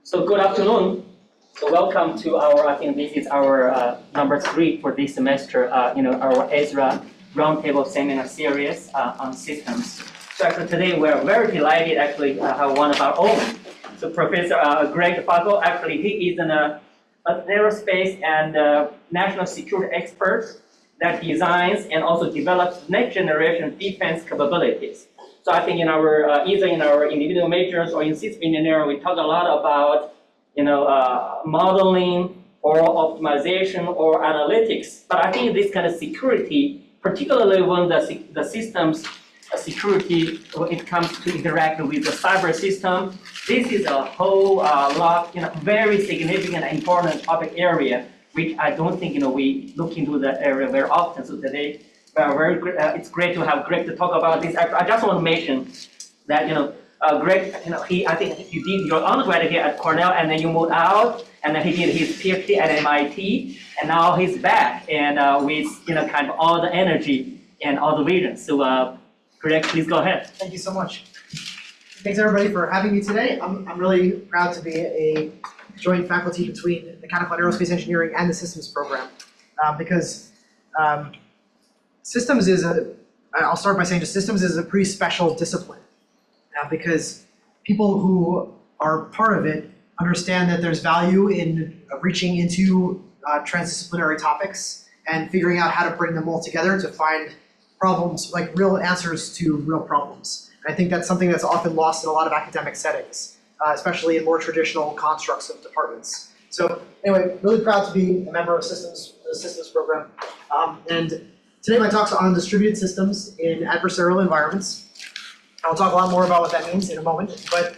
So good afternoon. So welcome to our, I think this is our number 3 for this semester, our Ezra Roundtable Seminar Series on systems. So actually today we're very delighted actually have one of our own. So Professor Gregory Falco, actually he is an aerospace and national security expert that designs and also develops next generation defense capabilities. So I think in our either in our individual majors or in system engineering, we talk a lot about modeling or optimization or analytics. But I think this kind of security, particularly when the systems security, when it comes to interact with the cyber system, this is a whole lot, very significant and important topic area, which I don't think we look into that area very often. So today, it's great to have Greg to talk about this. I just want to mention that Greg, I think you did your undergraduate here at Cornell, and then you moved out, and then he did his PhD at MIT, and now he's back and with kind of all the energy and all the vision. So Greg, please go ahead. Thank you so much. Thanks everybody for having me today. I'm really proud to be a joint faculty between Mechanical and Aerospace Engineering and the Systems program, because systems is I'll start by saying just systems is a pretty special discipline, because people who are part of it understand that there's value in reaching into transdisciplinary topics and figuring out how to bring them all together to find problems, like real answers to real problems. And I think that's something that's often lost in a lot of academic settings, especially in more traditional constructs of departments. So anyway, really proud to be a member of the systems program. And today my talk's on distributed systems in adversarial environments. I'll talk a lot more about what that means in a moment. But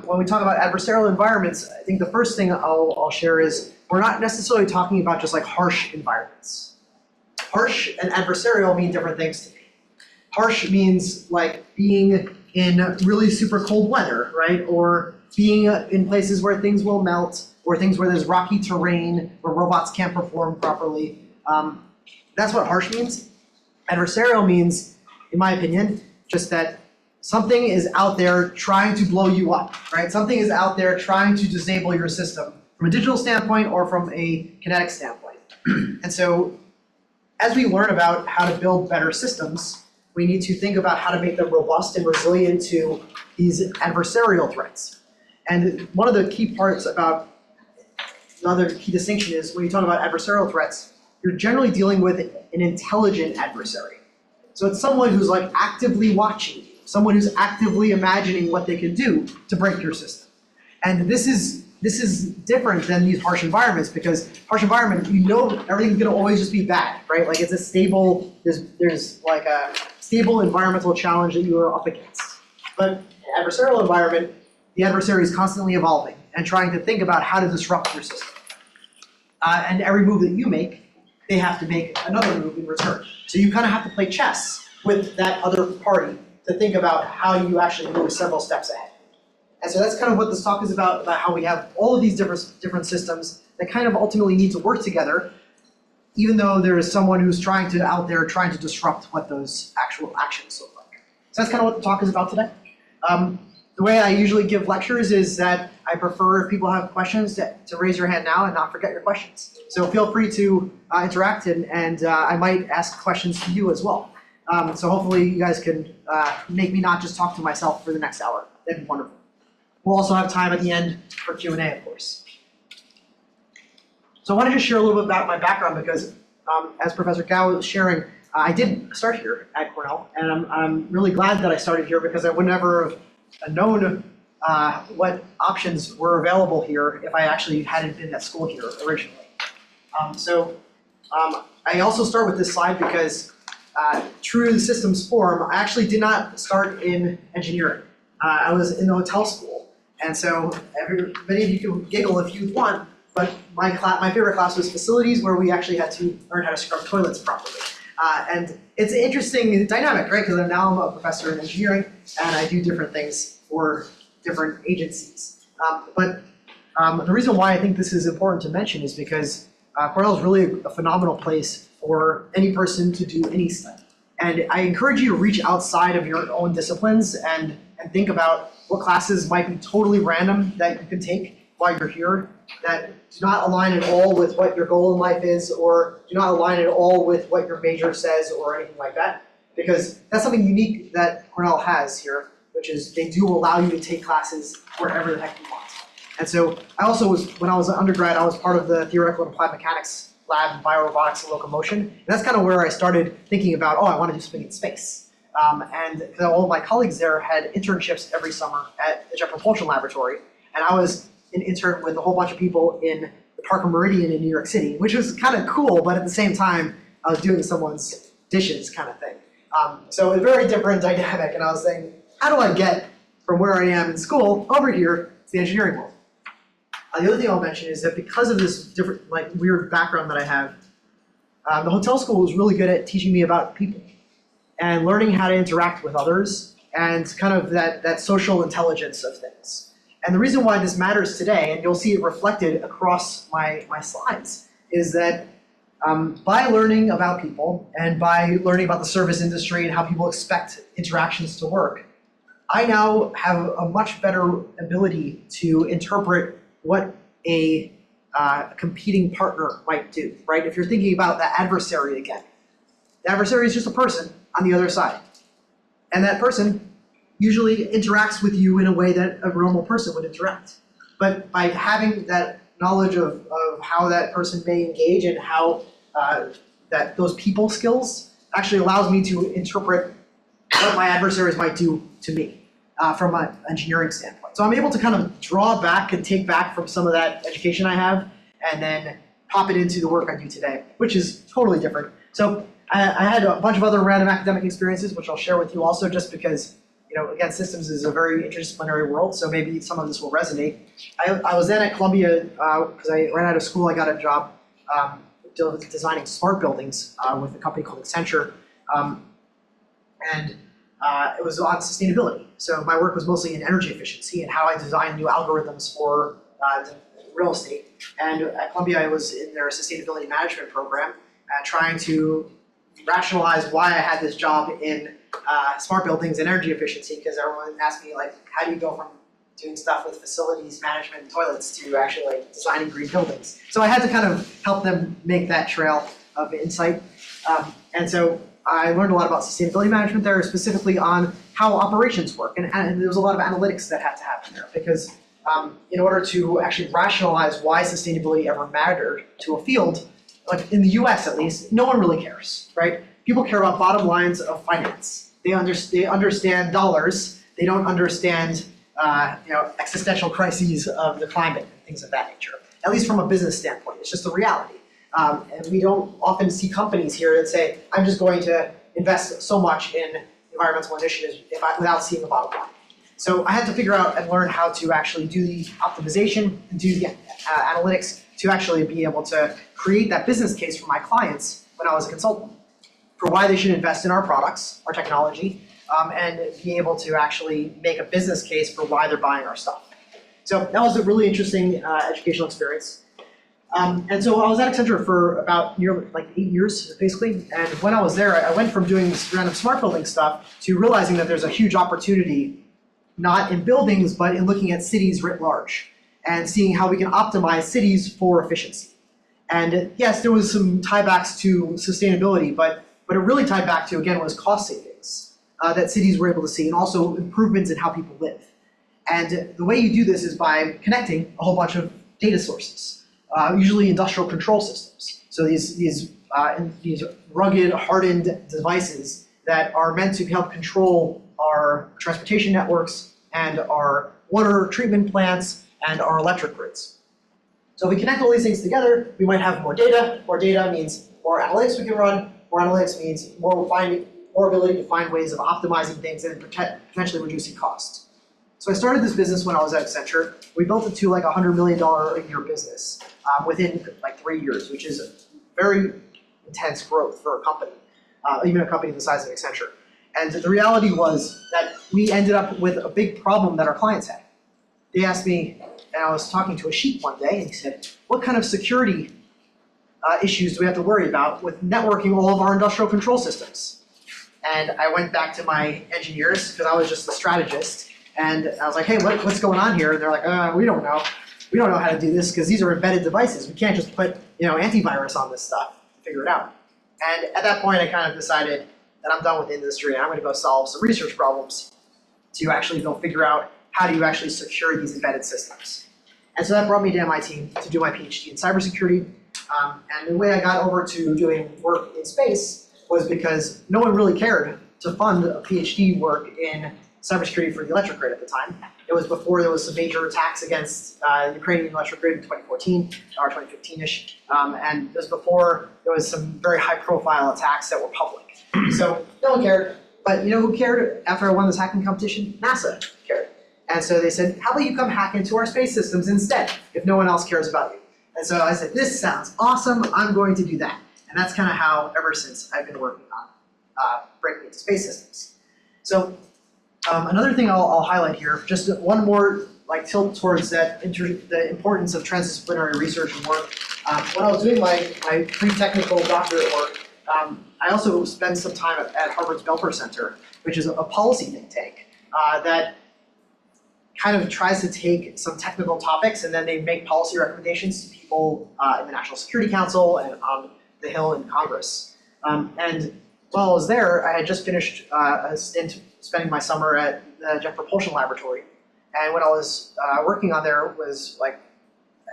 when we talk about adversarial environments, I think the first thing I'll share is we're not necessarily talking about just like harsh environments. Harsh and adversarial mean different things to me. Harsh means like being in really super cold weather, right? Or being in places where things will melt, or things where there's rocky terrain, where robots can't perform properly. That's what harsh means. Adversarial means, in my opinion, just that something is out there trying to blow you up, right? Something is out there trying to disable your system from a digital standpoint or from a kinetic standpoint. And so as we learn about how to build better systems, we need to think about how to make them robust and resilient to these adversarial threats. And one of the key parts about, another key distinction is when you talk about adversarial threats, you're generally dealing with an intelligent adversary. So it's someone who's like actively watching you, someone who's actively imagining what they can do to break your system. And this is different than these harsh environments, because harsh environment, everything's gonna always just be bad, right? Like it's a stable, there's like a stable environmental challenge that you are up against. But in an adversarial environment, the adversary is constantly evolving and trying to think about how to disrupt your system. And every move that you make, they have to make another move in return. So you kind of have to play chess with that other party to think about how you actually move several steps ahead. And so that's kind of what this talk is about how we have all of these different systems that kind of ultimately need to work together, even though there is someone who's out there trying to disrupt what those actual actions look like. So that's kind of what the talk is about today. The way I usually give lectures is that I prefer if people have questions to raise your hand now and not forget your questions. So feel free to interact, and I might ask questions to you as well. So hopefully you guys can make me not just talk to myself for the next hour. That'd be wonderful. We'll also have time at the end for Q&A, of course. So I want to just share a little bit about my background, because as Professor Gao was sharing, I did start here at Cornell, and I'm really glad that I started here, because I would never have known what options were available here if I actually hadn't been at school here originally. I also start with this slide because true to the systems form, I actually did not start in engineering. I was in the hotel school, and so many of you can giggle if you want, but my favorite class was facilities, where we actually had to learn how to scrub toilets properly. And it's an interesting dynamic, right? Because now I'm a professor in engineering, and I do different things for different agencies. But the reason why I think this is important to mention is because Cornell is really a phenomenal place for any person to do any study. And I encourage you to reach outside of your own disciplines and and think about what classes might be totally random that you can take while you're here, that do not align at all with what your goal in life is, or do not align at all with what your major says or anything like that. Because that's something unique that Cornell has here, which is they do allow you to take classes wherever the heck you want. And so I also was, when I was an undergrad, I was part of the theoretical and applied mechanics lab in biorobotics and locomotion. And that's kind of where I started thinking about, oh, I want to do something in space. And all of my colleagues there had internships every summer at the Jet Propulsion Laboratory. And I was an intern with a whole bunch of people in the Parker Meridian in New York City, which was kind of cool, but at the same time, I was doing someone's dishes kind of thing. So a very different dynamic, and I was saying, how do I get from where I am in school over here to the engineering world? The other thing I'll mention is that because of this different, like, weird background that I have, the hotel school was really good at teaching me about people and learning how to interact with others and kind of that social intelligence of things. And the reason why this matters today, and you'll see it reflected across my slides, is that by learning about people and by learning about the service industry and how people expect interactions to work, I now have a much better ability to interpret what a competing partner might do, right? If you're thinking about the adversary again, the adversary is just a person on the other side. And that person usually interacts with you in a way that a normal person would interact. But by having that knowledge of how that person may engage and how that those people skills actually allows me to interpret what my adversaries might do to me from an engineering standpoint. So I'm able to kind of draw back and take back from some of that education I have and then pop it into the work I do today, which is totally different. So I had a bunch of other random academic experiences, which I'll share with you also, just because, you know, again, systems is a very interdisciplinary world, so maybe some of this will resonate. I was then at Columbia, because I ran out of school, I got a job designing smart buildings with a company called Accenture, and it was on sustainability. So my work was mostly in energy efficiency and how I designed new algorithms for real estate. And at Columbia, I was in their sustainability management program, trying to rationalize why I had this job in smart buildings and energy efficiency, because everyone asked me, like, how do you go from doing stuff with facilities management and toilets to actually, like, designing green buildings? So I had to kind of help them make that trail of insight. And so I learned a lot about sustainability management there, specifically on how operations work. And there was a lot of analytics that had to happen there, because in order to actually rationalize why sustainability ever mattered to a field, like in the US at least, no one really cares, right? People care about bottom lines of finance. They understand dollars. They don't understand existential crises of the climate and things of that nature, at least from a business standpoint. It's just a reality. And we don't often see companies here that say, I'm just going to invest so much in environmental initiatives without seeing a bottom line. So I had to figure out and learn how to actually do the optimization and do the analytics to actually be able to create that business case for my clients when I was a consultant for why they should invest in our products, our technology, and be able to actually make a business case for why they're buying our stuff. So that was a really interesting educational experience. And so I was at Accenture for about nearly 8 years, basically. And when I was there, I went from doing this random smart building stuff to realizing that there's a huge opportunity, not in buildings, but in looking at cities writ large and seeing how we can optimize cities for efficiency. And yes, there was some tiebacks to sustainability, but what it really tied back to, again, was cost savings that cities were able to see, and also improvements in how people live. And the way you do this is by connecting a whole bunch of data sources, usually industrial control systems. So these rugged, hardened devices that are meant to help control our transportation networks and our water treatment plants and our electric grids. So if we connect all these things together, we might have more data. More data means more analytics we can run. More analytics means more ability to find ways of optimizing things and potentially reducing costs. So I started this business when I was at Accenture. We built it to like $100 million a year business within like 3 years, which is very intense growth for a company, even a company the size of Accenture. And the reality was that we ended up with a big problem that our clients had. They asked me, and I was talking to a sheik one day, and he said, what kind of security issues do we have to worry about with networking all of our industrial control systems? And I went back to my engineers, because I was just a strategist, And I was like, hey, what's going on here? And they're like, we don't know. We don't know how to do this because these are embedded devices. We can't just put antivirus on this stuff to figure it out. And at that point, I kind of decided that I'm done with the industry and I'm going to go solve some research problems to actually go figure out how do you actually secure these embedded systems. And so that brought me to MIT to do my PhD in cybersecurity. And the way I got over to doing work in space was because no one really cared to fund a PhD work in cybersecurity for the electric grid at the time. It was before there was some major attacks against the Ukrainian electric grid in 2014 or 2015-ish. And it was before there was some very high-profile attacks that were public. So no one cared. But you know who cared after I won this hacking competition? NASA cared. And so they said, how about you come hack into our space systems instead, if no one else cares about you? And so I said, this sounds awesome, I'm going to do that. And that's kind of how, ever since, I've been working on breaking into space systems. So another thing I'll highlight here, just one more tilt towards that the importance of transdisciplinary research and work. When I was doing my pre-technical doctorate work, I also spent some time at Harvard's Belfer Center, which is a policy think tank that kind of tries to take some technical topics and then they make policy recommendations to people in the National Security Council and on the Hill in Congress. And while I was there, I had just finished a stint spending my summer at the Jet Propulsion Laboratory. And what I was working on there was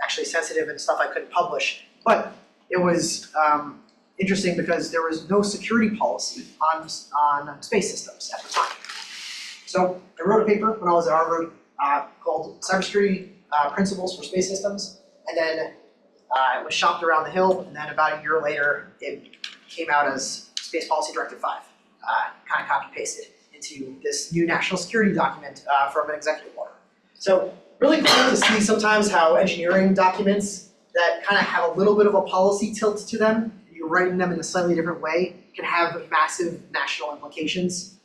actually sensitive and stuff I couldn't publish. But it was interesting because there was no security policy on space systems at the time. So I wrote a paper when I was at Harvard called Cybersecurity Principles for Space Systems. And then it was shopped around the Hill. And then about a year later, it came out as Space Policy Directive 5, kind of copy-pasted into this new national security document from an executive order. So really cool to see sometimes how engineering documents that kind of have a little bit of a policy tilt to them, you're writing them in a slightly different way, can have massive national implications.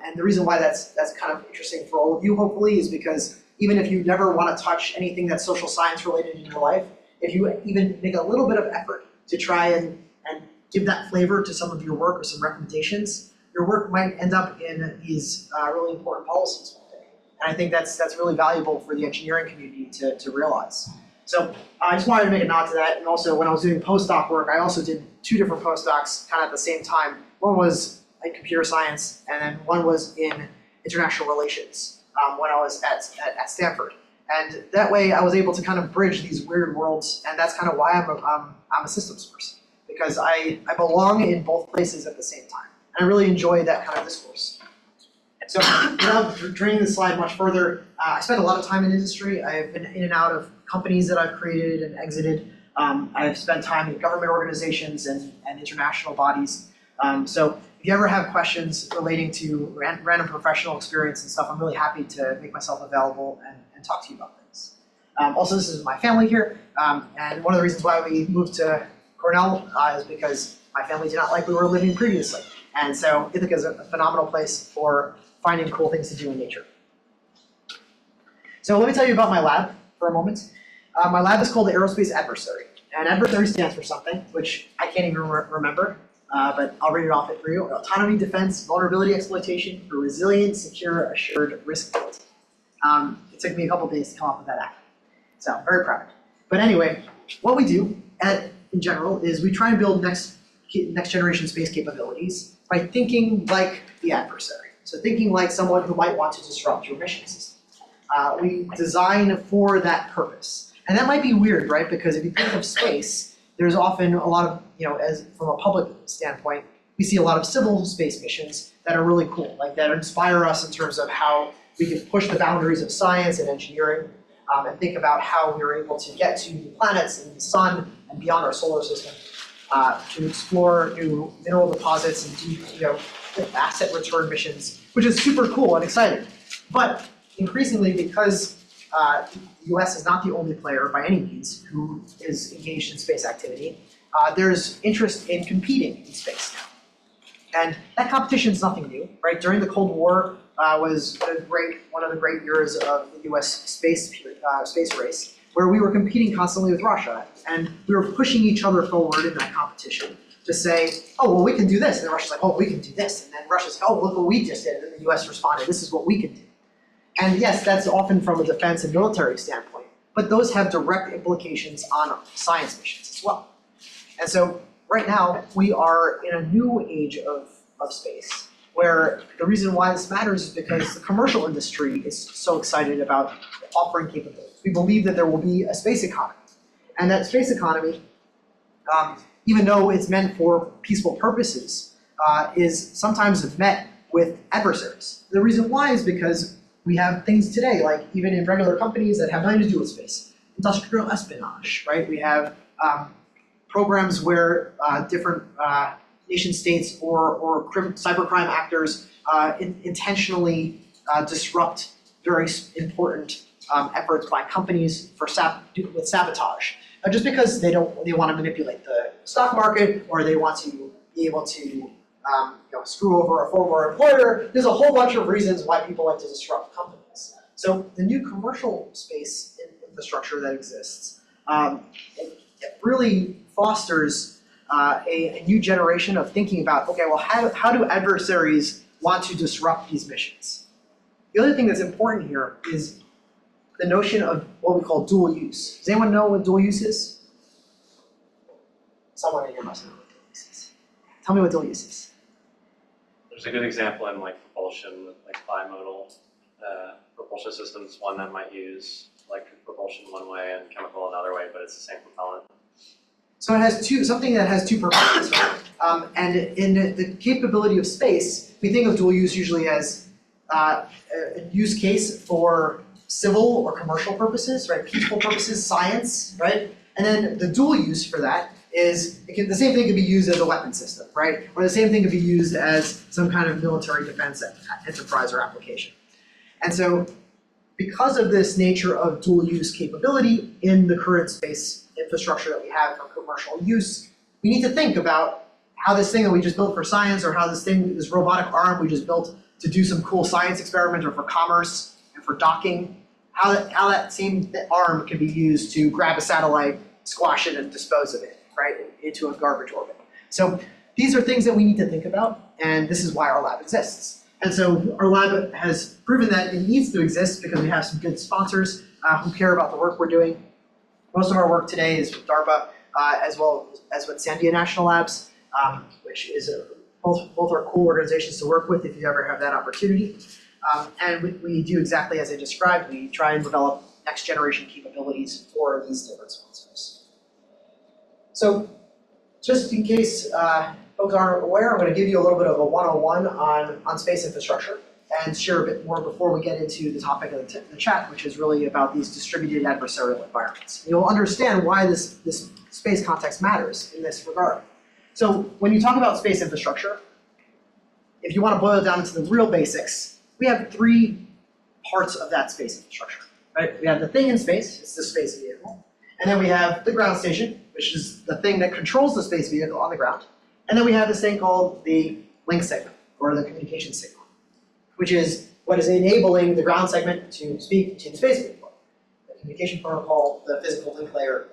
And the reason why that's kind of interesting for all of you, hopefully, is because even if you never want to touch anything that's social science related in your life, if you even make a little bit of effort to try and give that flavor to some of your work or some recommendations, your work might end up in these really important policies one day. And I think that's really valuable for the engineering community to realize. So I just wanted to make a nod to that. And also when I was doing postdoc work, I also did 2 different postdocs kind of at the same time. One was in computer science, and then one was in international relations when I was at Stanford. And that way I was able to kind of bridge these weird worlds, and that's kind of why I'm a systems person, because I belong in both places at the same time. And I really enjoy that kind of discourse. So without draining the slide much further, I spent a lot of time in industry. I've been in and out of companies that I've created and exited. I've spent time in government organizations and international bodies. So if you ever have questions relating to random professional experience and stuff, I'm really happy to make myself available and talk to you about things. Also, this is my family here, and one of the reasons why we moved to Cornell is because my family did not like where we were living previously. And so Ithaca is a phenomenal place for finding cool things to do in nature. So let me tell you about my lab for a moment. My lab is called the Aerospace ADVERSARY. And adversary stands for something, which I can't even remember, but I'll read it off for you. Autonomy, defense, vulnerability exploitation for resilient, secure, assured risk ability. It took me a couple days to come up with that acronym. So I'm very proud. But anyway, what we do in general is we try and build next generation space capabilities by thinking like the adversary. So thinking like someone who might want to disrupt your mission system. We design for that purpose. And that might be weird, right? Because if you think of space, there's often a lot of, as from a public standpoint, we see a lot of civil space missions that are really cool, like that inspire us in terms of how we can push the boundaries of science and engineering, and think about how we were able to get to new planets and the sun and beyond our solar system, to explore new mineral deposits and do asset return missions, which is super cool and exciting. But increasingly, because the US is not the only player by any means who is engaged in space activity, there's interest in competing in space now. And that competition is nothing new, right? During the Cold War was one of the great years of the US space race, where we were competing constantly with Russia, and we were pushing each other forward in that competition to say, oh, well, we can do this, and then Russia's like, oh, we can do this, and then Russia's like, oh, look what we just did, and then the US responded, this is what we can do. And yes, that's often from a defense and military standpoint, but those have direct implications on science missions as well. And so right now, we are in a new age of space, where the reason why this matters is because the commercial industry is so excited about offering capabilities. We believe that there will be a space economy. And that space economy, even though it's meant for peaceful purposes, is sometimes met with adversaries. The reason why is because we have things today, like even in regular companies that have nothing to do with space, industrial espionage, right? We have programs where different nation states or cybercrime actors intentionally disrupt very important efforts by companies with sabotage. Just because they want to manipulate the stock market, or they want to be able to screw over a former employer. There's a whole bunch of reasons why people like to disrupt companies. So the new commercial space infrastructure that exists, it really fosters a new generation of thinking about, okay, well, how do adversaries want to disrupt these missions? The other thing that's important here is the notion of what we call dual use. Does anyone know what dual use is? Someone in here must know what dual use is. Tell me what dual use is. There's a good example in like propulsion, like bimodal propulsion systems. One that might use electric propulsion one way and chemical another way, but it's the same propellant. So it has something that has two purposes. And in the capability of space, we think of dual use usually as a use case for civil or commercial purposes, right? Peaceful purposes, science, right? And then the dual use for that is, the same thing can be used as a weapon system, right? Or the same thing can be used as some kind of military defense enterprise or application. And so because of this nature of dual use capability in the current space infrastructure that we have for commercial use, we need to think about how this thing that we just built for science, or how this robotic arm we just built to do some cool science experiment, or for commerce and for docking, how that same arm can be used to grab a satellite, squash it, and dispose of it, right, into a garbage orbit. So these are things that we need to think about, and this is why our lab exists. And so our lab has proven that it needs to exist because we have some good sponsors who care about the work we're doing. Most of our work today is with DARPA, as well as with Sandia National Labs, which is both are cool organizations to work with if you ever have that opportunity. And we do exactly as I described. We try and develop next generation capabilities for these different sponsors. So just in case folks aren't aware, I'm going to give you a little bit of a 101 on space infrastructure and share a bit more before we get into the topic of the chat, which is really about these distributed adversarial environments. You'll understand why this space context matters in this regard. So when you talk about space infrastructure, if you want to boil it down to the real basics, we have three parts of that space infrastructure, right? We have the thing in space, it's the space vehicle. And then we have the ground station, which is the thing that controls the space vehicle on the ground. And then we have this thing called the link segment, or the communication signal, which is what is enabling the ground segment to speak to the space vehicle, the communication protocol, the physical link layer.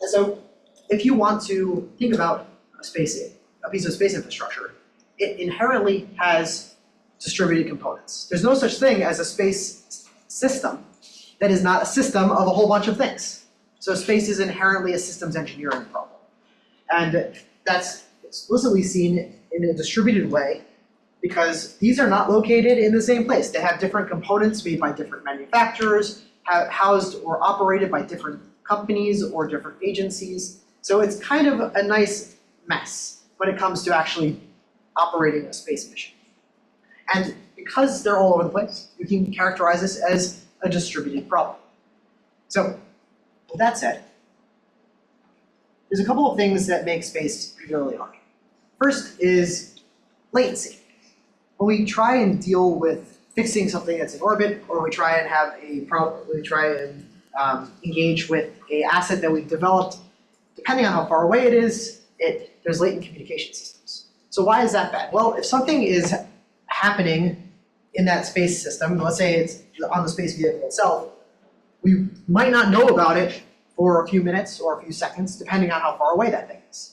And so if you want to think about a piece of space infrastructure, it inherently has distributed components. There's no such thing as a space system that is not a system of a whole bunch of things. So space is inherently a systems engineering problem. And that's explicitly seen in a distributed way because these are not located in the same place. They have different components made by different manufacturers, housed or operated by different companies or different agencies. So it's kind of a nice mess when it comes to actually operating a space mission. And because they're all over the place, we can characterize this as a distributed problem. So with that said, there's a couple of things that make space particularly hard. First is latency. When we try and deal with fixing something that's in orbit, or we try and have engage with an asset that we've developed, depending on how far away it is, there's latent communication systems. So why is that bad? Well, if something is happening in that space system, let's say it's on the space vehicle itself, we might not know about it for a few minutes or a few seconds, depending on how far away that thing is.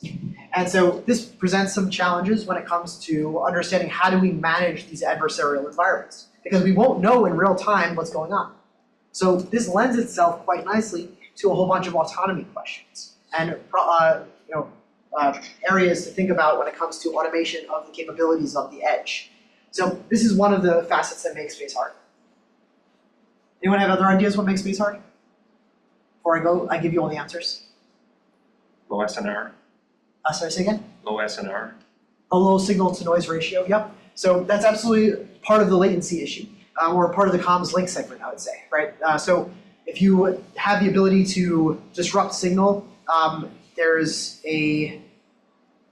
And so this presents some challenges when it comes to understanding how do we manage these adversarial environments. because we won't know in real time what's going on. So this lends itself quite nicely to a whole bunch of autonomy questions and areas to think about when it comes to automation of the capabilities of the edge. So this is one of the facets that makes space hard. Anyone have other ideas what makes space hard? Before I go, I give you all the answers. Low SNR. Sorry, say again? Low SNR. A low signal to noise ratio, yep. So that's absolutely part of the latency issue, or part of the comms link segment, I would say, right? So if you have the ability to disrupt signal, there's a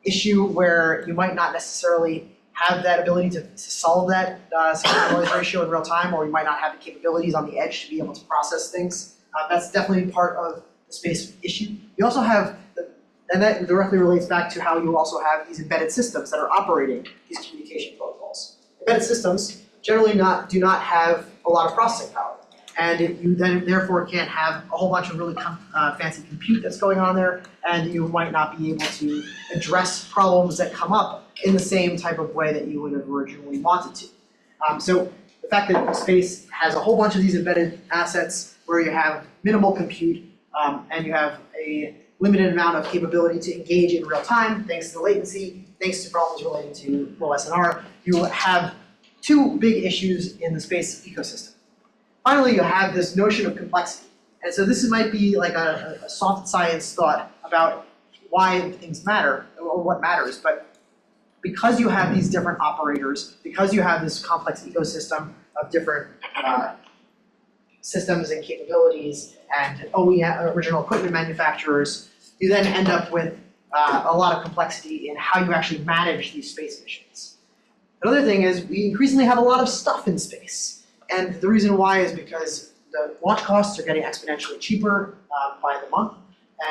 issue where you might not necessarily have that ability to solve that signal to noise ratio in real time, or you might not have the capabilities on the edge to be able to process things. That's definitely part of the space issue. You also have, and that directly relates back to how you also have these embedded systems that are operating these communication protocols. Embedded systems generally do not have a lot of processing power. And you then therefore can't have a whole bunch of really fancy compute that's going on there, and you might not be able to address problems that come up in the same type of way that you would have originally wanted to. So the fact that space has a whole bunch of these embedded assets where you have minimal compute and you have a limited amount of capability to engage in real time, thanks to the latency, thanks to problems related to low SNR, you have two big issues in the space ecosystem. Finally, you have this notion of complexity. And so this might be like a soft science thought about why things matter, or what matters, but because you have these different operators, because you have this complex ecosystem of different systems and capabilities and OEM, original equipment manufacturers, you then end up with a lot of complexity in how you actually manage these space missions. Another thing is we increasingly have a lot of stuff in space. And the reason why is because the launch costs are getting exponentially cheaper by the month.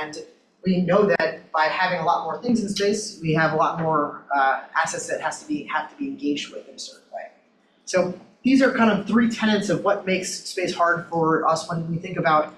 And we know that by having a lot more things in space, we have a lot more assets that have to be engaged with in a certain way. So these are kind of three tenets of what makes space hard for us when we think about,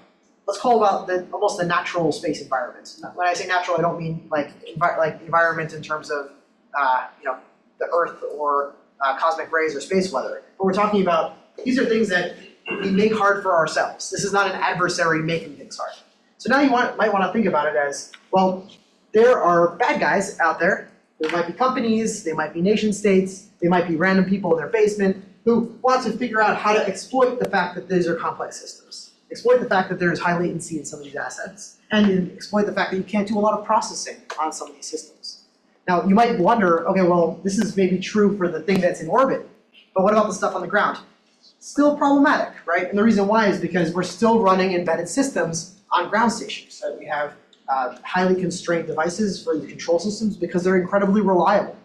let's call about almost the natural space environment. When I say natural, I don't mean like environment in terms of the Earth or cosmic rays or space weather. But we're talking about, these are things that we make hard for ourselves. This is not an adversary making things hard. So now you might want to think about it as, well, there are bad guys out there. There might be companies, they might be nation states, they might be random people in their basement who want to figure out how to exploit the fact that these are complex systems. Exploit the fact that there's high latency in some of these assets, and exploit the fact that you can't do a lot of processing on some of these systems. Now, you might wonder, okay, well, this is maybe true for the thing that's in orbit, but what about the stuff on the ground? Still problematic, right? And the reason why is because we're still running embedded systems on ground stations. So we have highly constrained devices for the control systems because they're incredibly reliable.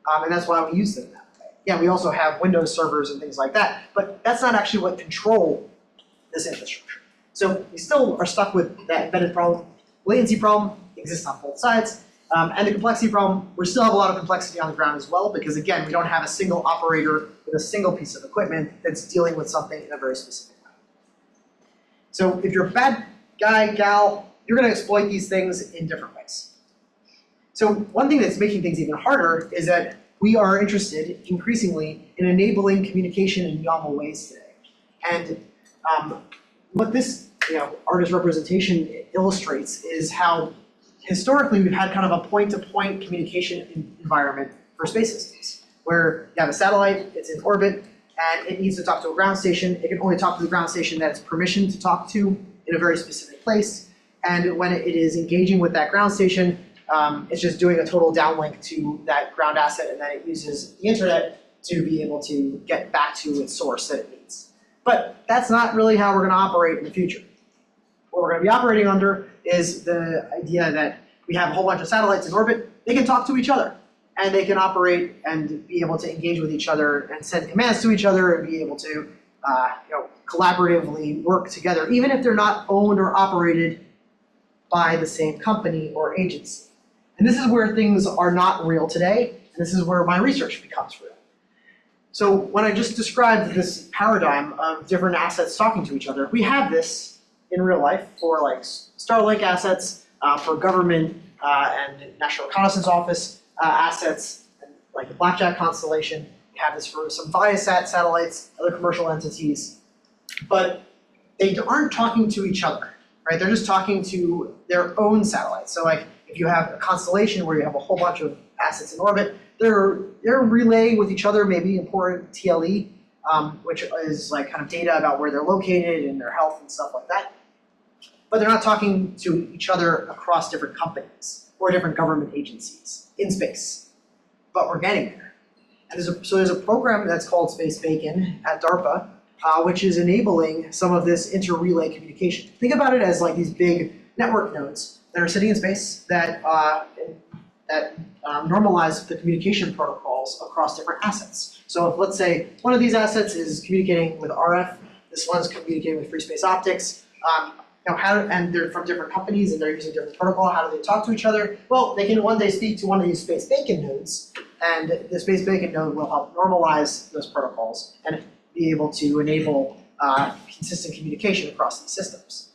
And that's why we use them that way. Yeah, we also have Windows servers and things like that, but that's not actually what control this infrastructure. So we still are stuck with that embedded problem. Latency problem exists on both sides. And the complexity problem, we still have a lot of complexity on the ground as well, because again, we don't have a single operator with a single piece of equipment that's dealing with something in a very specific way. So if you're a bad guy, gal, you're going to exploit these things in different ways. So one thing that's making things even harder is that we are interested increasingly in enabling communication in novel ways today. And what this artist representation illustrates is how historically we've had kind of a point-to-point communication environment for space systems, where you have a satellite, it's in orbit, and it needs to talk to a ground station. It can only talk to the ground station that it's permissioned to talk to in a very specific place. And when it is engaging with that ground station, it's just doing a total downlink to that ground asset, and then it uses the internet to be able to get back to its source that it needs. But that's not really how we're going to operate in the future. What we're going to be operating under is the idea that we have a whole bunch of satellites in orbit. They can talk to each other, and they can operate and be able to engage with each other and send commands to each other and be able to collaboratively work together, even if they're not owned or operated by the same company or agency. And this is where things are not real today, and this is where my research becomes real. So when I just described this paradigm of different assets talking to each other, we have this in real life for like Starlink assets, for government and National Reconnaissance Office assets, and like the Blackjack constellation. We have this for some Viasat satellites, other commercial entities, but they aren't talking to each other, right? They're just talking to their own satellites. So like if you have a constellation where you have a whole bunch of assets in orbit, they're relaying with each other maybe important TLE, which is like kind of data about where they're located and their health and stuff like that. But they're not talking to each other across different companies or different government agencies in space. But we're getting there. And there's a program that's called Space Bacon at DARPA, which is enabling some of this inter-relay communication. Think about it as like these big network nodes that are sitting in space that normalize the communication protocols across different assets. So if, let's say, one of these assets is communicating with RF, this one's communicating with free space optics, and they're from different companies and they're using different protocol, how do they talk to each other? Well, they can one day speak to one of these Space Bacon nodes, and the Space Bacon node will help normalize those protocols and be able to enable consistent communication across these systems.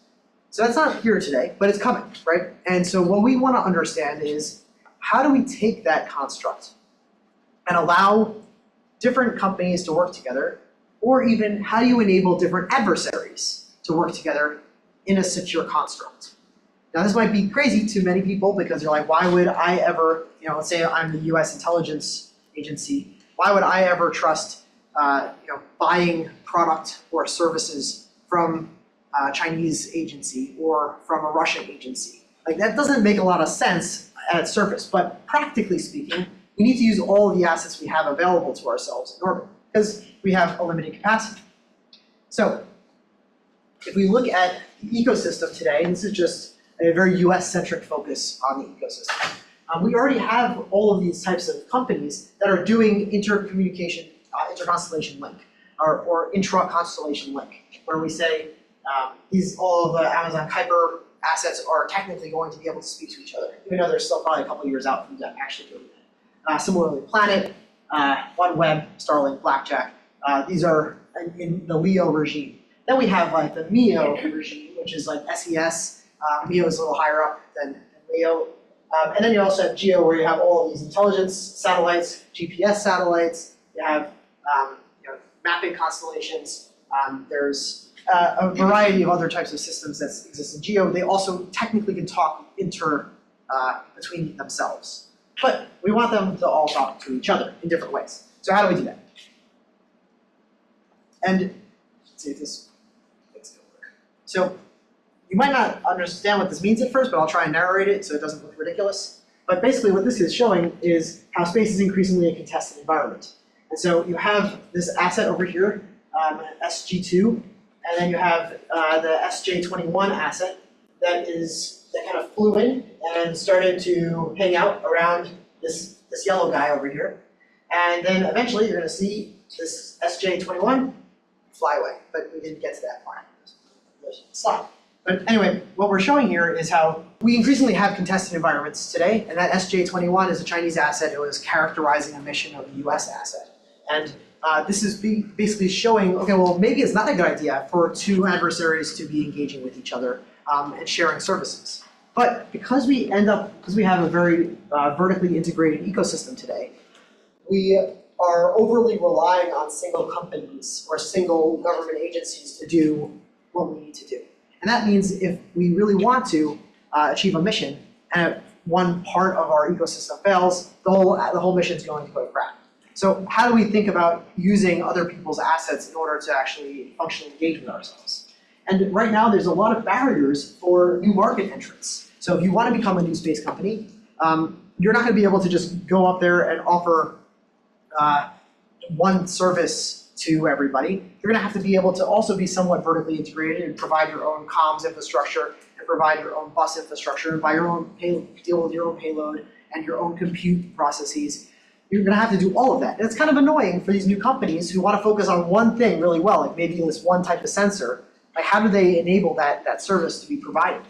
So that's not here today, but it's coming, right? And so what we want to understand is, how do we take that construct and allow different companies to work together, or even how do you enable different adversaries to work together in a secure construct? Now this might be crazy to many people because they're like, why would I ever, let's say I'm the US intelligence agency, why would I ever trust buying product or services from a Chinese agency or from a Russian agency? Like that doesn't make a lot of sense at its surface, but practically speaking, we need to use all of the assets we have available to ourselves in orbit because we have a limited capacity. So if we look at the ecosystem today, and this is just a very US-centric focus on the ecosystem, we already have all of these types of companies that are doing intercommunication, interconstellation link, or intra-constellation link, where we say all of the Amazon Kuiper assets are technically going to be able to speak to each other, even though they're still probably a couple of years out from them actually doing that. Similarly, Planet, OneWeb, Starlink, Blackjack, these are in the LEO regime. Then we have like the MEO regime, which is like SES. MEO is a little higher up than LEO. And then you also have GEO, where you have all of these intelligence satellites, GPS satellites. You have mapping constellations. There's a variety of other types of systems that exist in GEO. They also technically can talk between themselves. But we want them to all talk to each other in different ways. So how do we do that? And let's see if this makes it work. So you might not understand what this means at first, but I'll try and narrate it so it doesn't look ridiculous. But basically what this is showing is how space is increasingly a contested environment. And so you have this asset over here, SG2, and then you have the SJ21 asset that kind of flew in and started to hang out around this yellow guy over here. And then eventually you're going to see this SJ21 fly away, but we didn't get to that part. Slide. But anyway, what we're showing here is how we increasingly have contested environments today, and that SJ21 is a Chinese asset. It was characterizing a mission of a US asset. And this is basically showing, okay, well, maybe it's not a good idea for two adversaries to be engaging with each other and sharing services. But because we have a very vertically integrated ecosystem today, we are overly relying on single companies or single government agencies to do what we need to do. And that means if we really want to achieve a mission, and if one part of our ecosystem fails, the whole mission is going to go to crap. So how do we think about using other people's assets in order to actually functionally engage with ourselves? And right now, there's a lot of barriers for new market entrants. So if you want to become a new space company, you're not going to be able to just go up there and offer one service to everybody. You're going to have to be able to also be somewhat vertically integrated and provide your own comms infrastructure and provide your own bus infrastructure and buy your own deal with your own payload and your own compute processes. You're going to have to do all of that. And it's kind of annoying for these new companies who want to focus on one thing really well, like maybe this one type of sensor. Like how do they enable that service to be provided?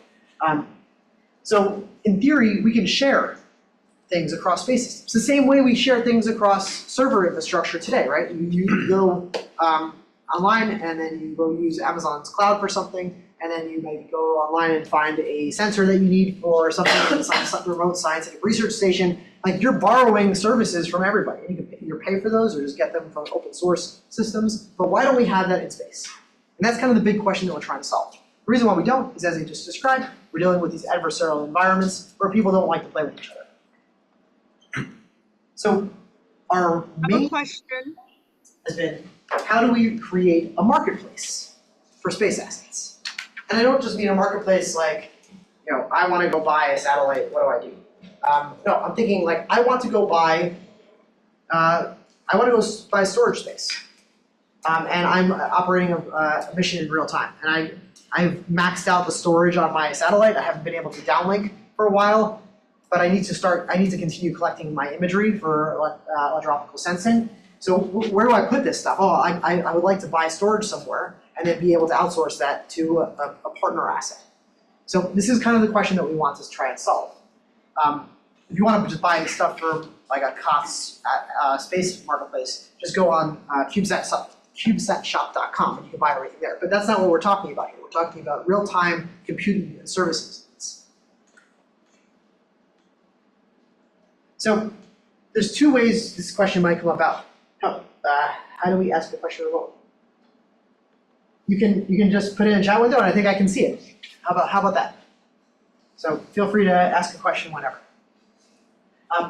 So in theory, we can share things across space systems. The same way we share things across server infrastructure today, right? You go online and then you go use Amazon's cloud for something, and then you maybe go online and find a sensor that you need for something from a remote scientific research station, like you're borrowing services from everybody. You can either pay for those or just get them from open source systems. But why don't we have that in space? And that's kind of the big question that we're trying to solve. The reason why we don't is, as I just described, we're dealing with these adversarial environments where people don't like to play with each other. So our I have main a question. has been, how do we create a marketplace for space assets? And I don't just mean a marketplace like, you know, I want to go buy a satellite, what do I do? No, I'm thinking like, I want to go buy storage space. And I'm operating a mission in real time. And I've maxed out the storage on my satellite. I haven't been able to downlink for a while, but I need to continue collecting my imagery for electro-optical sensing. So where do I put this stuff? Oh, I would like to buy storage somewhere and then be able to outsource that to a partner asset. So this is kind of the question that we want to try and solve. If you want to just buy stuff from like a COTS space marketplace, just go on CubeSatShop.com and you can buy everything there. But that's not what we're talking about here. We're talking about real-time computing and services. So there's two ways this question might come about. How do we ask the question remotely? You can just put it in a chat window and I think I can see it. How about that? So feel free to ask a question whenever.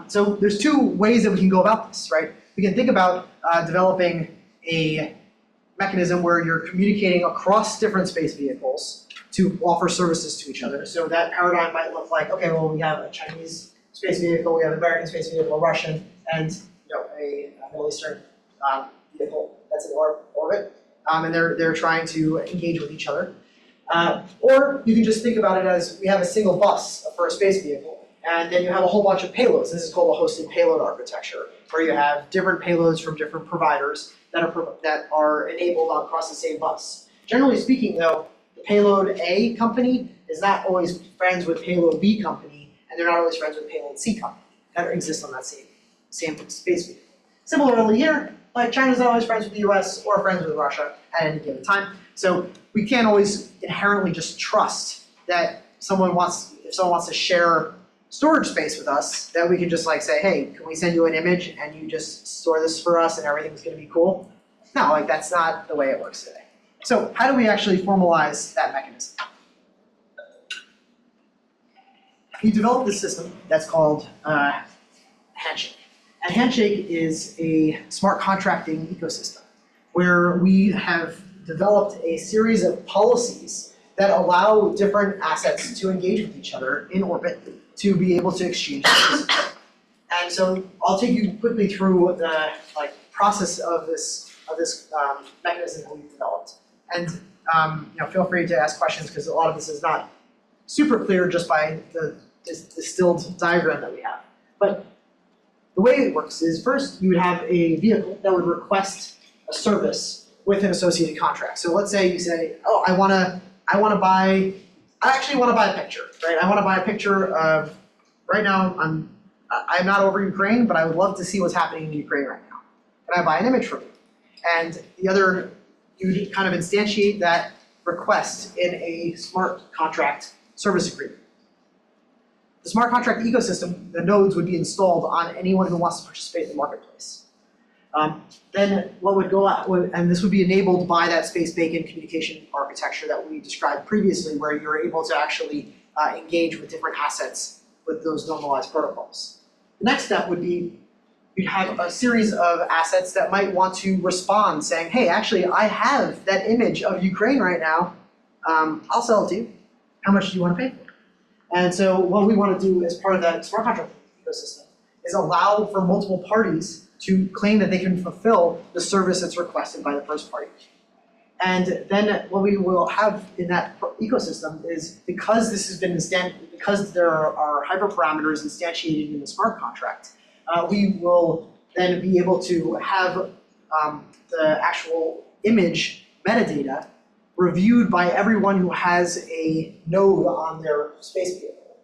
So there's two ways that we can go about this, right? We can think about developing a mechanism where you're communicating across different space vehicles to offer services to each other. So that paradigm might look like, okay, well, we have a Chinese space vehicle, we have an American space vehicle, a Russian, and a Middle Eastern vehicle that's in orbit, and they're trying to engage with each other. Or you can just think about it as we have a single bus for a space vehicle, and then you have a whole bunch of payloads. This is called a hosted payload architecture, where you have different payloads from different providers that are enabled across the same bus. Generally speaking, though, the payload A company is not always friends with payload B company, and they're not always friends with payload C company that exist on that same space vehicle. Similarly here, like China's not always friends with the US or friends with Russia at any given time. So we can't always inherently just trust that if someone wants to share storage space with us, that we can just like say, hey, can we send you an image and you just store this for us and everything's gonna be cool? No, like that's not the way it works today. So how do we actually formalize that mechanism? We developed this system that's called Handshake. And Handshake is a smart contracting ecosystem where we have developed a series of policies that allow different assets to engage with each other in orbit to be able to exchange services. And so I'll take you quickly through the process of this mechanism that we've developed. And feel free to ask questions because a lot of this is not super clear just by the distilled diagram that we have. But the way it works is first you would have a vehicle that would request a service with an associated contract. So let's say you say, oh, I actually want to buy a picture, right? I want to buy a picture of, right now I'm not over Ukraine, but I would love to see what's happening in Ukraine right now. Can I buy an image from you? And you would kind of instantiate that request in a smart contract service agreement. The smart contract ecosystem, the nodes would be installed on anyone who wants to participate in the marketplace. Then what would go out, and this would be enabled by that space bacon communication architecture that we described previously, where you're able to actually engage with different assets with those normalized protocols. The next step would be you'd have a series of assets that might want to respond saying, hey, actually, I have that image of Ukraine right now. I'll sell it to you. How much do you want to pay for it? And so what we want to do as part of that smart contract ecosystem is allow for multiple parties to claim that they can fulfill the service that's requested by the first party. And then what we will have in that ecosystem is because because there are hyperparameters instantiated in the smart contract, we will then be able to have the actual image metadata reviewed by everyone who has a node on their space vehicle.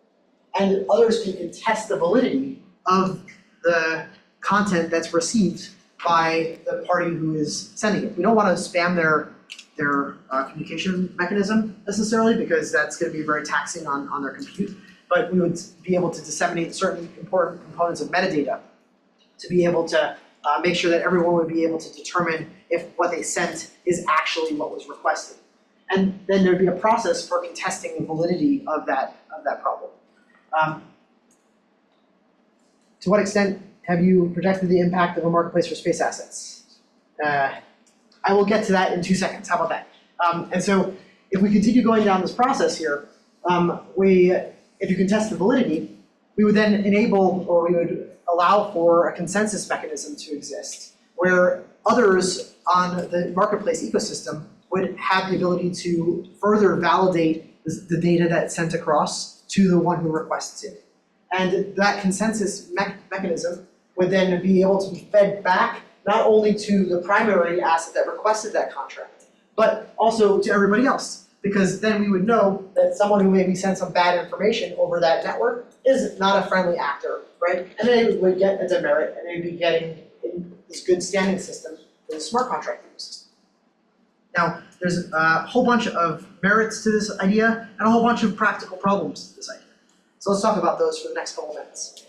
And others can contest the validity of the content that's received by the party who is sending it. We don't want to spam their communication mechanism necessarily because that's going to be very taxing on their compute. but we would be able to disseminate certain important components of metadata to be able to make sure that everyone would be able to determine if what they sent is actually what was requested. And then there'd be a process for contesting the validity of that problem. To what extent have you projected the impact of a marketplace for space assets? I will get to that in 2 seconds. How about that? And so if we continue going down this process here, if you contest the validity, we would then enable, or we would allow for a consensus mechanism to exist, where others on the marketplace ecosystem would have the ability to further validate the data that's sent across to the one who requests it. And that consensus mechanism would then be able to be fed back not only to the primary asset that requested that contract, but also to everybody else. Because then we would know that someone who maybe sent some bad information over that network is not a friendly actor, right? And they would get a demerit, and they'd be getting this good standing system in the smart contract ecosystem. Now, there's a whole bunch of merits to this idea and a whole bunch of practical problems to this idea. So let's talk about those for the next couple minutes.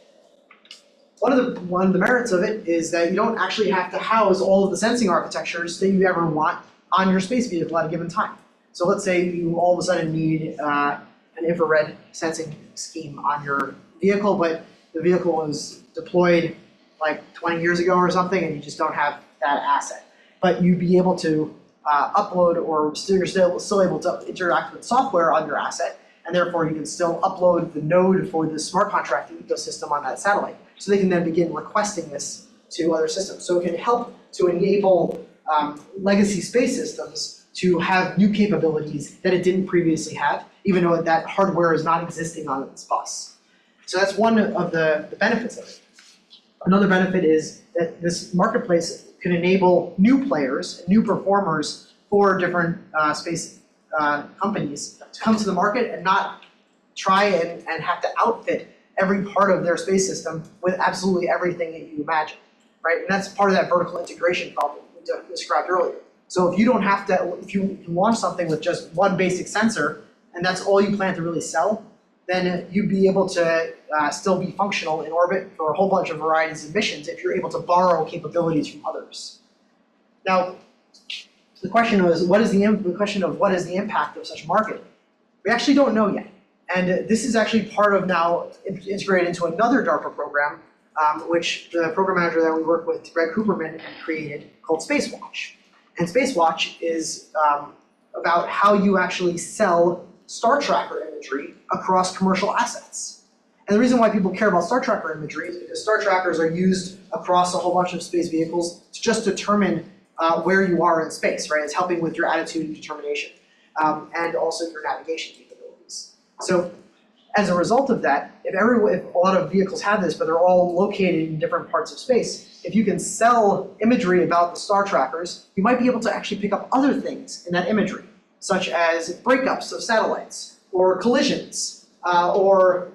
One of the merits of it is that you don't actually have to house all of the sensing architectures that you ever want on your space vehicle at a given time. So let's say you all of a sudden need an infrared sensing scheme on your vehicle, but the vehicle was deployed like 20 years ago or something, and you just don't have that asset. But you'd be able to upload, or you're still able to interact with software on your asset, and therefore you can still upload the node for the smart contract ecosystem on that satellite. So they can then begin requesting this to other systems. So it can help to enable legacy space systems to have new capabilities that it didn't previously have, even though that hardware is not existing on its bus. So that's one of the benefits of it. Another benefit is that this marketplace can enable new players, new performers for different space companies to come to the market and not try and have to outfit every part of their space system with absolutely everything that you imagine, right? And that's part of that vertical integration problem we described earlier. So if you don't have to, if you launch something with just one basic sensor and that's all you plan to really sell, then you'd be able to still be functional in orbit for a whole bunch of varieties of missions if you're able to borrow capabilities from others. Now, the question was, what is the impact of such a market? We actually don't know yet. And this is actually part of now integrated into another DARPA program, which the program manager that we work with, Greg Cooperman, created, called Space Watch. And Space Watch is about how you actually sell star tracker imagery across commercial assets. And the reason why people care about star tracker imagery is because star trackers are used across a whole bunch of space vehicles to just determine where you are in space, right? It's helping with your attitude and determination, and also your navigation capabilities. So as a result of that, if a lot of vehicles have this, but they're all located in different parts of space, if you can sell imagery about the star trackers, you might be able to actually pick up other things in that imagery, such as breakups of satellites, or collisions, or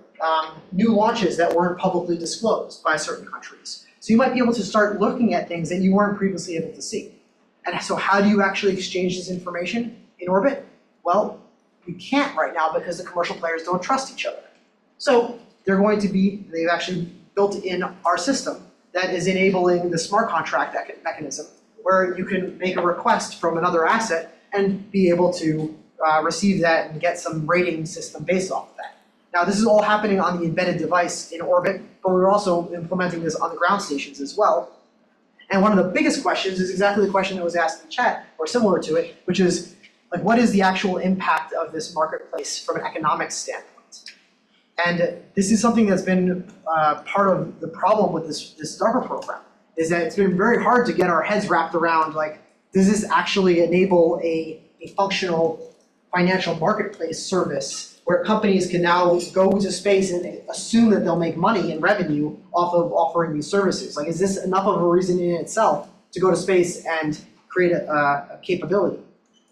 new launches that weren't publicly disclosed by certain countries. So you might be able to start looking at things that you weren't previously able to see. And so how do you actually exchange this information in orbit? Well, you can't right now because the commercial players don't trust each other. So they've actually built in our system that is enabling the smart contract mechanism, where you can make a request from another asset and be able to receive that and get some rating system based off of that. Now, this is all happening on the embedded device in orbit, but we're also implementing this on the ground stations as well. And one of the biggest questions is exactly the question that was asked in the chat, or similar to it, which is, like, what is the actual impact of this marketplace from an economic standpoint? And this is something that's been part of the problem with this DARPA program, is that it's been very hard to get our heads wrapped around, like, does this actually enable a functional financial marketplace service where companies can now go to space and assume that they'll make money and revenue off of offering these services? Like, is this enough of a reason in itself to go to space and create a capability?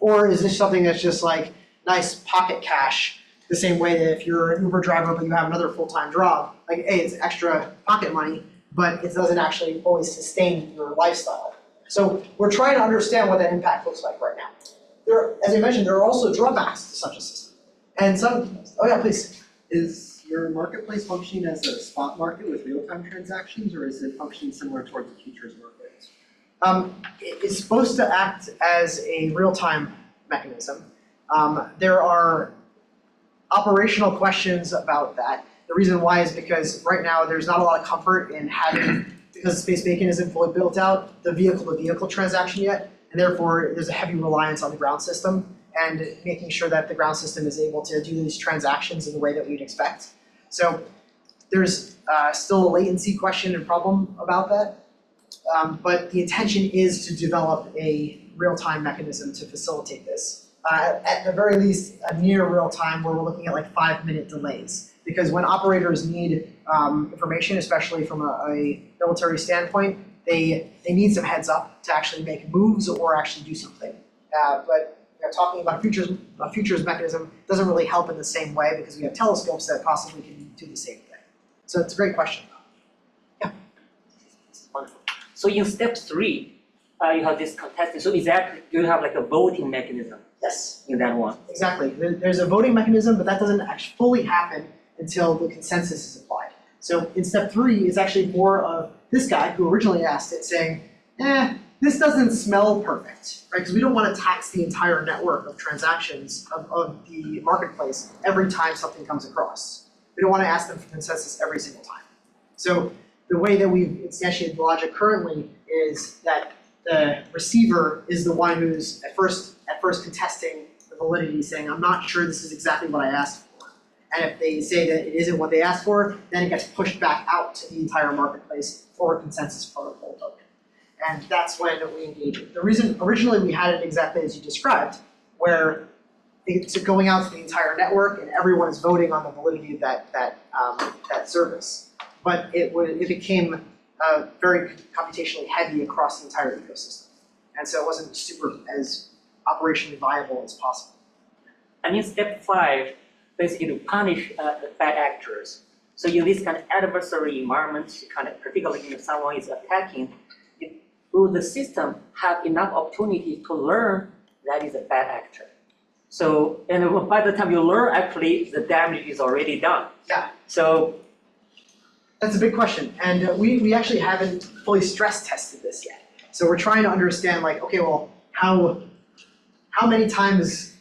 Or is this something that's just like nice pocket cash, the same way that if you're an Uber driver but you have another full-time job, like, hey, it's extra pocket money, but it doesn't actually always sustain your lifestyle. So we're trying to understand what that impact looks like right now. As I mentioned, there are also drawbacks to such a system. And oh yeah, please. Is your marketplace functioning as a spot market with real-time transactions, or is it functioning similar towards a futures market? It's supposed to act as a real-time mechanism. There are operational questions about that. The reason why is because right now there's not a lot of comfort in having, because the space bacon isn't fully built out, the vehicle-to-vehicle transaction yet, and therefore there's a heavy reliance on the ground system and making sure that the ground system is able to do these transactions in the way that we'd expect. So there's still a latency question and problem about that, but the intention is to develop a real-time mechanism to facilitate this. At the very least, a near real-time where we're looking at like 5-minute delays. Because when operators need information, especially from a military standpoint, they need some heads up to actually make moves or actually do something. But talking about a futures mechanism doesn't really help in the same way because we have telescopes that possibly can do the same thing. So it's a great question. Yeah. Wonderful. So in step 3, you have this contested. So exactly, you have like a voting mechanism. Yes. In that one. Exactly. There's a voting mechanism, but that doesn't actually fully happen until the consensus is applied. So in step 3, it's actually more of this guy who originally asked it saying, this doesn't smell perfect, right? Because we don't want to tax the entire network of transactions of the marketplace every time something comes across. We don't want to ask them for consensus every single time. So the way that we've instantiated the logic currently is that the receiver is the one who's at first contesting the validity, saying, I'm not sure this is exactly what I asked for. And if they say that it isn't what they asked for, then it gets pushed back out to the entire marketplace for a consensus protocol token. And that's when we engage it. The reason originally we had it exactly as you described, where it's going out to the entire network and everyone is voting on the validity of that service. But it became very computationally heavy across the entire ecosystem. And so it wasn't super as operationally viable as possible. And in step 5, basically to punish the bad actors. So in this kind of adversary environment, kind of particularly if someone is attacking, will the system have enough opportunity to learn that is a bad actor? So, and by the time you learn, actually the damage is already done. Yeah. So that's a big question. And we actually haven't fully stress tested this yet. So we're trying to understand like, okay, well, how many times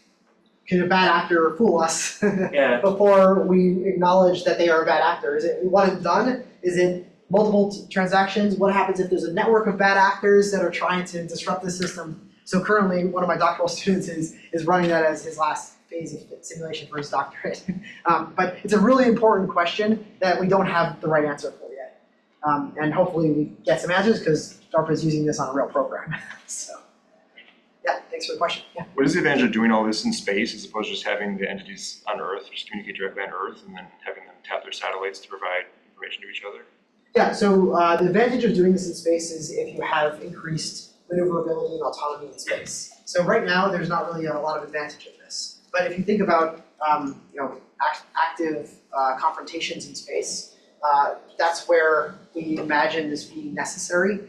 can a bad actor fool us before we acknowledge that they are a bad actor? Is it one and done? Is it multiple transactions? What happens if there's a network of bad actors that are trying to disrupt the system? So currently, one of my doctoral students is running that as his last phase of simulation for his doctorate. But it's a really important question that we don't have the right answer for yet. And hopefully we get some answers because DARPA is using this on a real program. So. Yeah, thanks for the question. Yeah. What is the advantage of doing all this in space as opposed to just having the entities on Earth just communicate directly on Earth and then having them tap their satellites to provide information to each other? Yeah, so the advantage of doing this in space is if you have increased maneuverability and autonomy in space. So right now, there's not really a lot of advantage of this. But if you think about active confrontations in space, that's where we imagine this being necessary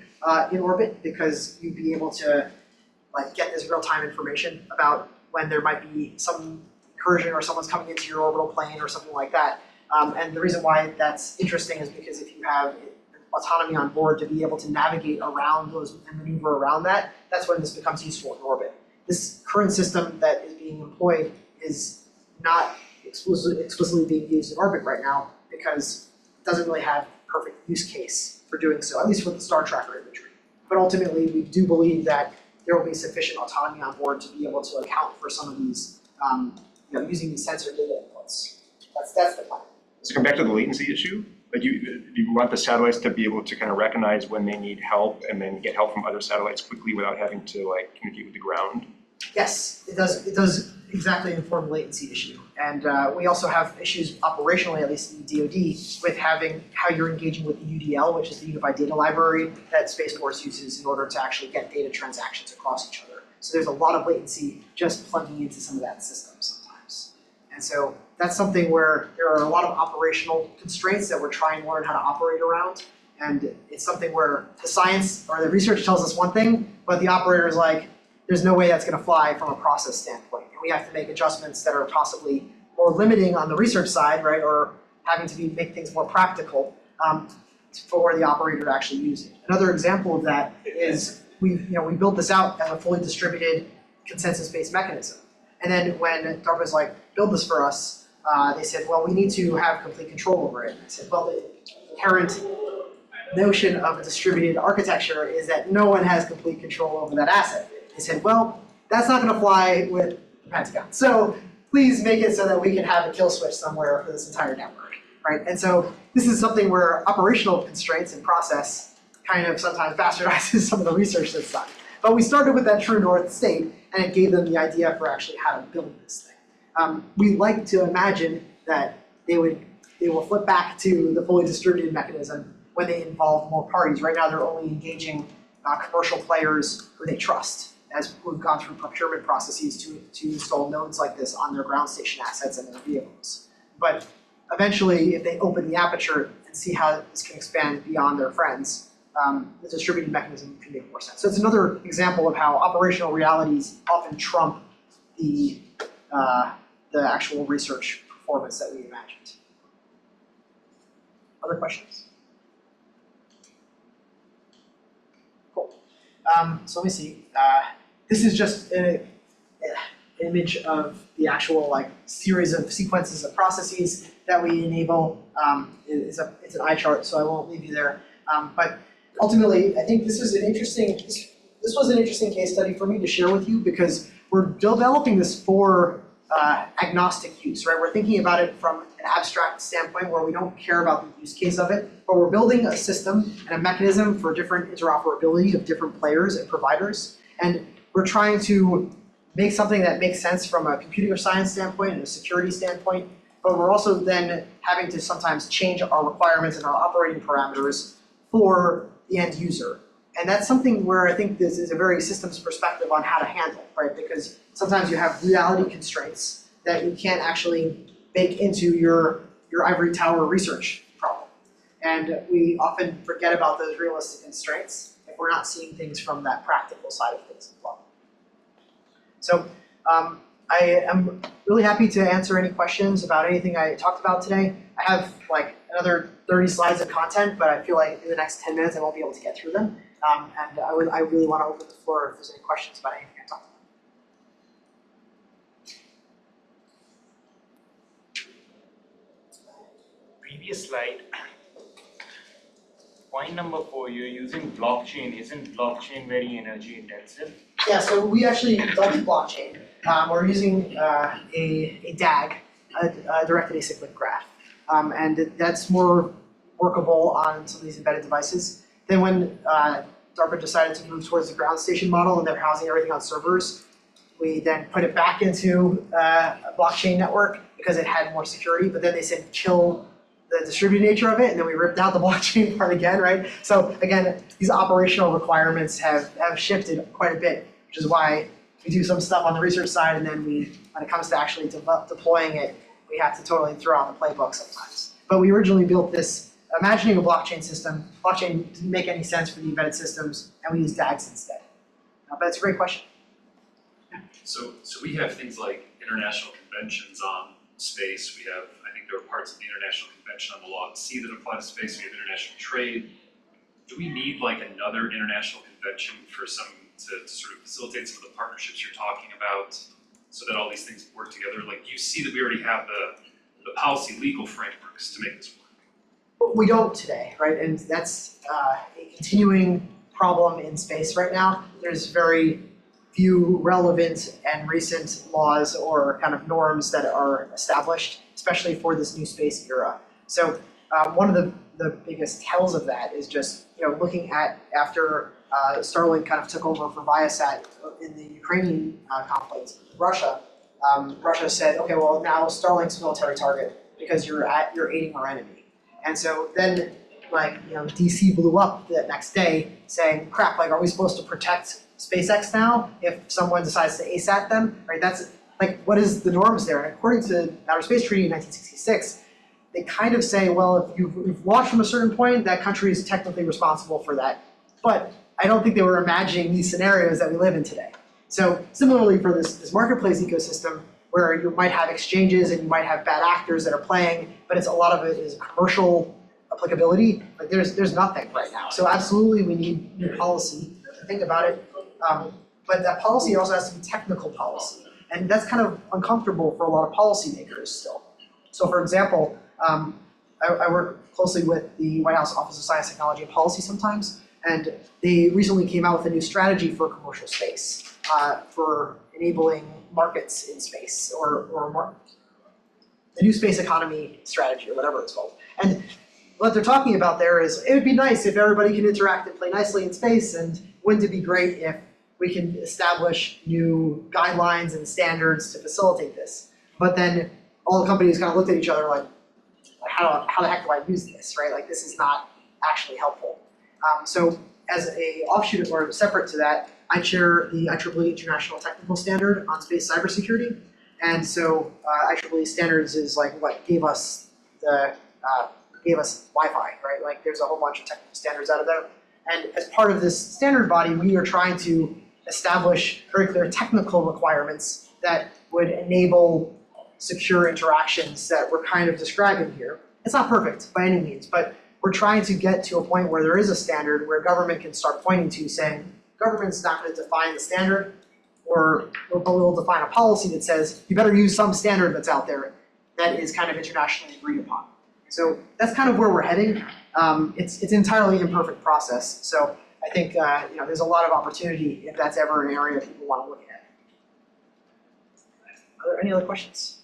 in orbit because you'd be able to get this real-time information about when there might be some incursion or someone's coming into your orbital plane or something like that. And the reason why that's interesting is because if you have autonomy on board to be able to navigate around those and maneuver around that, that's when this becomes useful in orbit. This current system that is being employed is not explicitly being used in orbit right now because it doesn't really have perfect use case for doing so, at least with the star tracker imagery. But ultimately, we do believe that there will be sufficient autonomy on board to be able to account for some of these, using these sensor data inputs. That's the plan. So come back to the latency issue. Like you want the satellites to be able to kind of recognize when they need help and then get help from other satellites quickly without having to communicate with the ground. Yes, it does. It does exactly inform the latency issue. And we also have issues operationally, at least in the DoD, with having how you're engaging with the UDL, which is the Unified Data Library that Space Force uses in order to actually get data transactions across each other. So there's a lot of latency just plugging into some of that system sometimes. And so that's something where there are a lot of operational constraints that we're trying to learn how to operate around. And it's something where the science or the research tells us one thing, but the operator is like, there's no way that's going to fly from a process standpoint. And we have to make adjustments that are possibly more limiting on the research side, right, or having to make things more practical for the operator to actually use it. Another example of that is we built this out as a fully distributed consensus-based mechanism. And then when DARPA was like, build this for us, they said, well, we need to have complete control over it. I said, well, the inherent notion of a distributed architecture is that no one has complete control over that asset. They said, well, that's not going to fly with the Pentagon. So please make it so that we can have a kill switch somewhere for this entire network, right? And so this is something where operational constraints and process kind of sometimes bastardizes some of the research that's done. But we started with that true north state, and it gave them the idea for actually how to build this thing. We like to imagine that they will flip back to the fully distributed mechanism when they involve more parties. Right now, they're only engaging commercial players who they trust, as we've gone through procurement processes to install nodes like this on their ground station assets and their vehicles. But eventually, if they open the aperture and see how this can expand beyond their friends, the distributed mechanism can make more sense. So it's another example of how operational realities often trump the actual research performance that we imagined. Other questions? Cool. So let me see. This is just an image of the actual series of sequences of processes that we enable. It's an eye chart, so I won't leave you there. But ultimately, I think this was an interesting case study for me to share with you because we're developing this for agnostic use, right? We're thinking about it from an abstract standpoint where we don't care about the use case of it, but we're building a system and a mechanism for different interoperability of different players and providers. And we're trying to make something that makes sense from a computer science standpoint and a security standpoint, but we're also then having to sometimes change our requirements and our operating parameters for the end user. And that's something where I think this is a very systems perspective on how to handle, right? Because sometimes you have reality constraints that you can't actually bake into your ivory tower research problem. And we often forget about those realistic constraints if we're not seeing things from that practical side of things as well. So I am really happy to answer any questions about anything I talked about today. I have another 30 slides of content, but I feel like in the next 10 minutes I won't be able to get through them. And I really want to open the floor if there's any questions about anything I talked about. Previous slide, point number 4, you're using blockchain. Isn't blockchain very energy intensive? Yeah, so we actually built blockchain. We're using a DAG, a directed acyclic graph. And that's more workable on some of these embedded devices. Then when DARPA decided to move towards the ground station model and they're housing everything on servers, we then put it back into a blockchain network because it had more security, but then they said kill the distributed nature of it, and then we ripped out the blockchain part again, right? So again, these operational requirements have shifted quite a bit, which is why we do some stuff on the research side, and then when it comes to actually deploying it, we have to totally throw out the playbook sometimes. But we originally built this, imagining a blockchain system. Blockchain didn't make any sense for the embedded systems, and we used DAGs instead. But it's a great question. So we have things like international conventions on space. We have, I think there are parts of the International Convention on the Law at Sea that apply to space. We have international trade. Do we need another international convention for to sort of facilitate some of the partnerships you're talking about so that all these things work together? You see that we already have the policy legal frameworks to make this work. We don't today, right? And that's a continuing problem in space right now. There's very few relevant and recent laws or kind of norms that are established, especially for this new space era. So one of the biggest tells of that is just looking at after Starlink kind of took over for Viasat in the Ukrainian conflict with Russia. Russia said, okay, well now Starlink's military target because you're aiding our enemy. And so then DC blew up that next day saying, crap, are we supposed to protect SpaceX now if someone decides to ASAT them, right? That's what is the norms there? And according to Outer Space Treaty in 1966, they kind of say, well, if you've launched from a certain point, that country is technically responsible for that. But I don't think they were imagining these scenarios that we live in today. So similarly for this marketplace ecosystem, where you might have exchanges and you might have bad actors that are playing, but a lot of it is commercial applicability. Like there's nothing right now. So absolutely we need new policy to think about it. But that policy also has to be technical policy. And that's kind of uncomfortable for a lot of policymakers still. So for example, I work closely with the White House Office of Science, Technology, and Policy sometimes, and they recently came out with a new strategy for commercial space, for enabling markets in space, or the new space economy strategy, or whatever it's called. And what they're talking about there is, it would be nice if everybody can interact and play nicely in space, and wouldn't it be great if we can establish new guidelines and standards to facilitate this? But then all the companies kind of looked at each other like, how the heck do I use this, right? Like this is not actually helpful. So as a offshoot or separate to that, I chair the IEEE International Technical Standard on Space Cybersecurity. And so IEEE standards is like what gave us Wi-Fi, right? Like there's a whole bunch of technical standards out of there. And as part of this standard body, we are trying to establish very clear technical requirements that would enable secure interactions that we're kind of describing here. It's not perfect by any means, but we're trying to get to a point where there is a standard where government can start pointing to saying, government's not going to define the standard, or we'll define a policy that says, you better use some standard that's out there that is kind of internationally agreed upon. So that's kind of where we're heading. It's entirely imperfect process. So I think there's a lot of opportunity if that's ever an area people want to look at. Are there any other questions?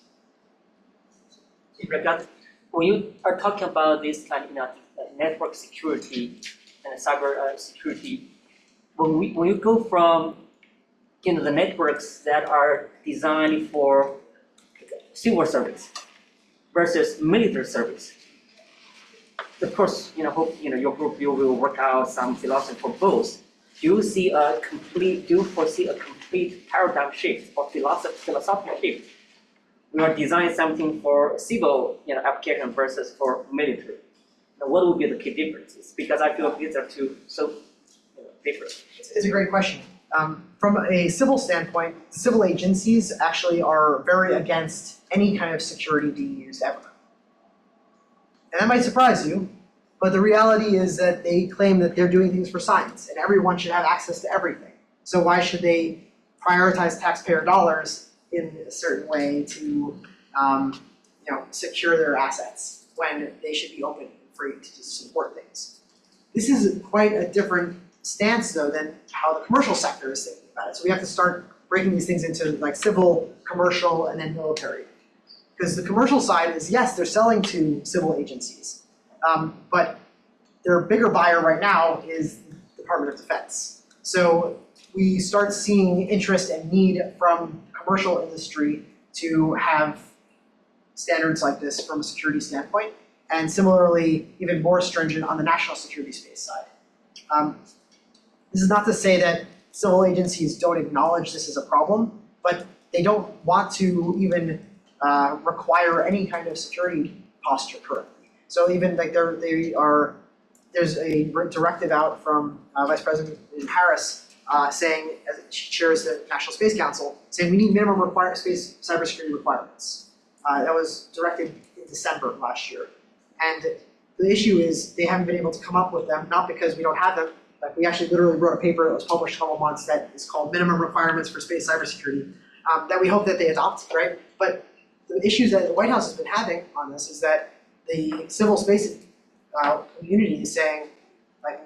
When you are talking about this kind of network security and cyber security, when you go from the networks that are designed for civil service versus military service, of course, hope your group will work out some philosophy for both. Do you foresee a complete paradigm shift or philosophical shift? We are designing something for civil application versus for military. Now, what would be the key differences? Because I feel these are two so different. It's a great question. From a civil standpoint, civil agencies actually are very against any kind of security being used ever. And that might surprise you, but the reality is that they claim that they're doing things for science and everyone should have access to everything. So why should they prioritize taxpayer dollars in a certain way to secure their assets when they should be open and free to just support things? This is quite a different stance though than how the commercial sector is thinking about it. So we have to start breaking these things into like civil, commercial, and then military. Because the commercial side is, yes, they're selling to civil agencies, but their bigger buyer right now is the Department of Defense. So we start seeing interest and need from commercial industry to have standards like this from a security standpoint, and similarly, even more stringent on the national security space side. This is not to say that civil agencies don't acknowledge this as a problem, but they don't want to even require any kind of security posture currently. So even like there's a directive out from Vice President Harris saying, as she chairs the National Space Council, saying we need minimum space cybersecurity requirements. That was directed in December of last year. And the issue is they haven't been able to come up with them, not because we don't have them. Like we actually literally wrote a paper that was published a couple months that is called Minimum Requirements for Space Cybersecurity that we hope that they adopt, right? But the issues that the White House has been having on this is that the civil space community is saying, like,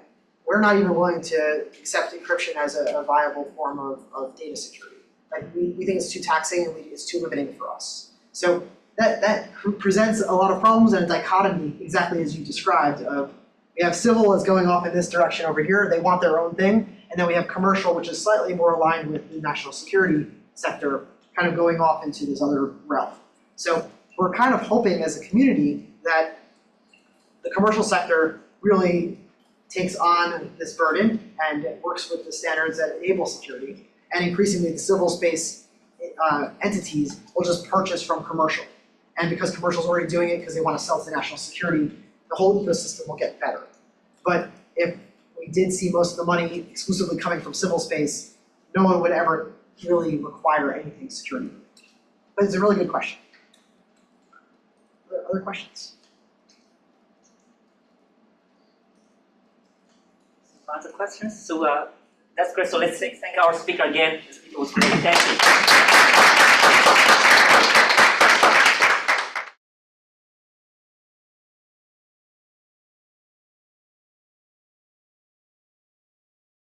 we're not even willing to accept encryption as a viable form of data security. Like, we think it's too taxing and it's too limiting for us. So that presents a lot of problems and a dichotomy, exactly as you described, of we have civil is going off in this direction over here, they want their own thing, and then we have commercial, which is slightly more aligned with the national security sector, kind of going off into this other realm. So we're kind of hoping as a community that the commercial sector really takes on this burden and works with the standards that enable security, and increasingly the civil space entities will just purchase from commercial. And because commercial's already doing it because they want to sell to national security, the whole ecosystem will get better. But if we did see most of the money exclusively coming from civil space, no one would ever really require anything security. But it's a really good question. Other questions? Lots of questions. So that's great. So let's thank our speaker again. It was great. Thank you.